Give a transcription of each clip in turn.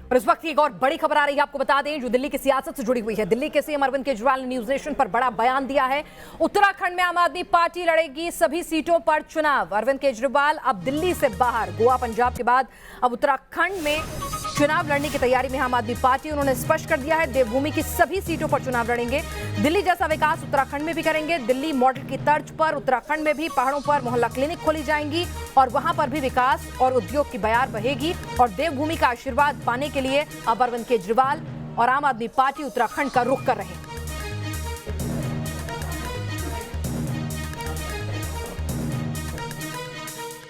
और इस वक्त एक और बड़ी खबर आ रही है, आपको बता दें, जो दिल्ली की सियासत से जुड़ी हुई है। दिल्ली के सीएम अरविंद केजरीवाल ने न्यूज नेशन पर बड़ा बयान दिया है। उत्तराखंड में आम आदमी पार्टी लड़ेगी सभी सीटों पर चुनाव। अरविंद केजरीवाल अब दिल्ली से बाहर, गोवा पंजाब के बाद अब उत्तराखंड में चुनाव लड़ने की तैयारी में आम आदमी पार्टी। उन्होंने स्पष्ट कर दिया है, देवभूमि की सभी सीटों पर चुनाव लड़ेंगे। दिल्ली जैसा विकास उत्तराखंड में भी करेंगे। दिल्ली मॉडल की तर्ज पर उत्तराखंड में भी पहाड़ों पर मोहल्ला क्लिनिक खोली जाएंगी और वहां पर भी विकास और उद्योग की बयार बहेगी। और देवभूमि का आशीर्वाद पाने के लिए अब अरविंद केजरीवाल और आम आदमी पार्टी उत्तराखंड का रुख कर रहे हैं।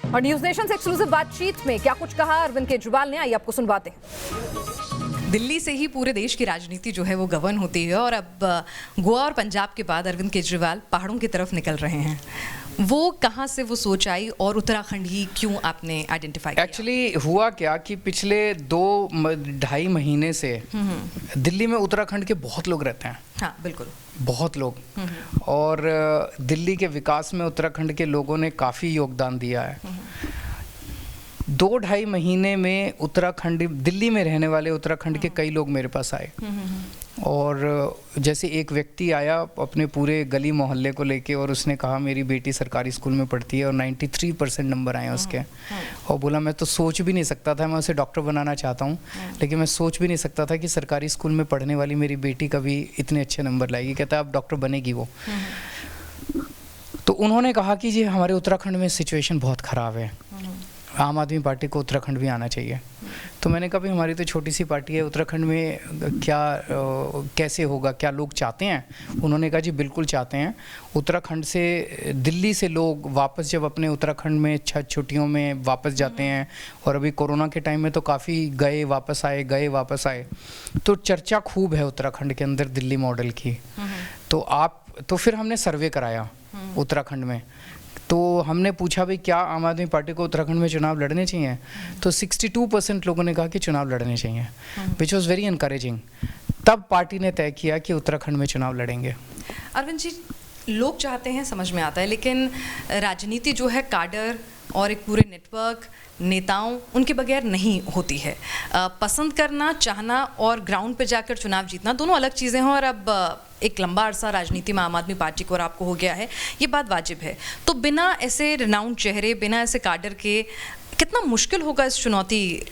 और न्यूज नेशन से एक्सक्लूसिव बातचीत में क्या कुछ कहा अरविंद केजरीवाल ने, आइए आपको सुनवाते हैं। दिल्ली से ही पूरे देश की राजनीति जो है वो गवर्न होती है और अब गोवा और पंजाब के बाद अरविंद केजरीवाल पहाड़ों की तरफ निकल रहे हैं। वो कहाँ से वो सोच आई और उत्तराखंड ही क्यों आपने आइडेंटिफाई किया? एक्चुअली हुआ क्या कि पिछले 2-2.5 महीने से दिल्ली में उत्तराखंड के बहुत लोग रहते हैं। हाँ बिल्कुल, बहुत लोग। और दिल्ली के विकास में उत्तराखंड के लोगों ने काफ़ी योगदान दिया है। 2-2.5 महीने में उत्तराखंड, दिल्ली में रहने वाले उत्तराखंड के कई लोग मेरे पास आए। और जैसे एक व्यक्ति आया अपने पूरे गली मोहल्ले को लेके और उसने कहा मेरी बेटी सरकारी स्कूल में पढ़ती है और 93% नंबर आए उसके। और बोला मैं तो सोच भी नहीं सकता था, मैं उसे डॉक्टर बनाना चाहता हूँ, लेकिन मैं सोच भी नहीं सकता था कि सरकारी स्कूल में पढ़ने वाली मेरी बेटी कभी इतने अच्छे नंबर लाएगी। कहता है अब डॉक्टर बनेगी वो। तो उन्होंने कहा कि जी हमारे उत्तराखंड में सिचुएशन बहुत ख़राब है, आम आदमी पार्टी को उत्तराखंड भी आना चाहिए। तो मैंने कहा भाई हमारी तो छोटी सी पार्टी है, उत्तराखंड में क्या कैसे होगा, क्या लोग चाहते हैं? उन्होंने कहा जी बिल्कुल चाहते हैं। उत्तराखंड से, दिल्ली से लोग वापस जब अपने उत्तराखंड में छुट्टियों में वापस जाते हैं, और अभी कोरोना के टाइम में तो काफ़ी गए वापस आए, तो चर्चा खूब है उत्तराखंड के अंदर दिल्ली मॉडल की। तो फिर हमने सर्वे कराया उत्तराखंड में। तो हमने पूछा भाई क्या आम आदमी पार्टी को उत्तराखंड में चुनाव लड़ने चाहिए? तो 62% लोगों ने कहा कि चुनाव लड़ने चाहिए, विच वॉज वेरी इनकरेजिंग। तब पार्टी ने तय किया कि उत्तराखंड में चुनाव लड़ेंगे। अरविंद जी, लोग चाहते हैं, समझ में आता है, लेकिन राजनीति जो है काडर और एक पूरे नेटवर्क, नेताओं, उनके बगैर नहीं होती है। पसंद करना, चाहना और ग्राउंड पे जाकर चुनाव जीतना दोनों अलग चीज़ें हैं। और अब एक लंबा अरसा राजनीति में आम आदमी पार्टी को और आपको हो गया है, ये बात वाजिब है। तो बिना ऐसे रिनाउंड चेहरे, बिना ऐसे काडर के कितना मुश्किल होगा इस चुनौती?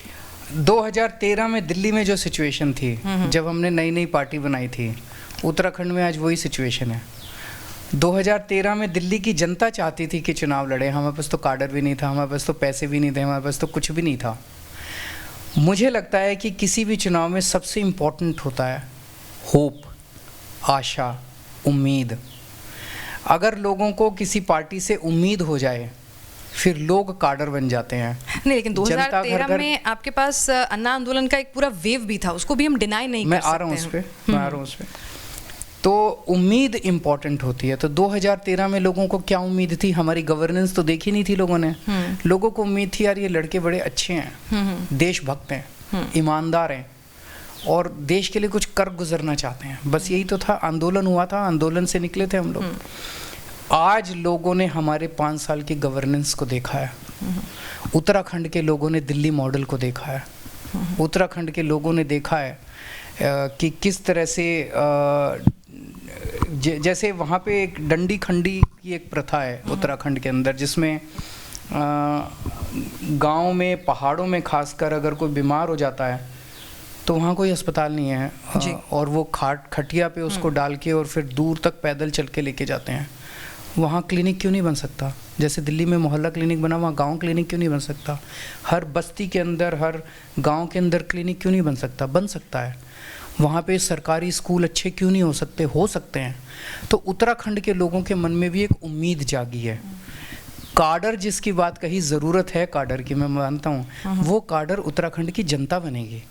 2013 में दिल्ली में जो सिचुएशन थी, जब हमने नई पार्टी बनाई थी, उत्तराखंड में आज वही सिचुएशन है। 2013 में दिल्ली की जनता चाहती थी कि चुनाव लड़े, हमारे पास तो काडर भी नहीं था, हमारे पास तो पैसे भी नहीं थे, हमारे पास तो कुछ भी नहीं था। मुझे लगता है कि किसी भी चुनाव में सबसे इम्पोर्टेंट होता है होप, आशा, उम्मीद। अगर लोगों को किसी पार्टी से उम्मीद हो जाए फिर लोग काडर बन जाते हैं। नहीं, लेकिन 2013 में आपके पास अन्ना आंदोलन का एक पूरा वेव भी था, उसको भी हम डिनाई नहीं कर सकते। मैं आ रहा हूँ उस पर। तो उम्मीद इम्पॉर्टेंट होती है। तो 2013 में लोगों को क्या उम्मीद थी? हमारी गवर्नेंस तो देखी नहीं थी लोगों ने। लोगों को उम्मीद थी यार ये लड़के बड़े अच्छे हैं, देशभक्त हैं, ईमानदार हैं और देश के लिए कुछ कर गुजरना चाहते हैं। बस यही तो था। आंदोलन हुआ था, आंदोलन से निकले थे हम लोग। आज लोगों ने हमारे 5 साल की गवर्नेंस को देखा है। उत्तराखंड के लोगों ने दिल्ली मॉडल को देखा है। उत्तराखंड के लोगों ने देखा है कि किस तरह से जैसे वहाँ पे एक डंडी खंडी की एक प्रथा है उत्तराखंड के अंदर, जिसमें गांव में, पहाड़ों में खासकर अगर कोई बीमार हो जाता है तो वहाँ कोई अस्पताल नहीं है और वो खटिया पे उसको डाल के और फिर दूर तक पैदल चल के लेके जाते हैं। वहाँ क्लिनिक क्यों नहीं बन सकता? जैसे दिल्ली में मोहल्ला क्लिनिक बना, वहाँ गांव क्लिनिक क्यों नहीं बन सकता? हर बस्ती के अंदर, हर गांव के अंदर क्लिनिक क्यों नहीं बन सकता? बन सकता है। वहाँ पे सरकारी स्कूल अच्छे क्यों नहीं हो सकते? हो सकते हैं। तो उत्तराखंड के लोगों के मन में भी एक उम्मीद जागी है। काडर जिसकी बात कही, ज़रूरत है काडर की, मैं मानता हूँ, वो काडर उत्तराखंड की जनता बनेगी।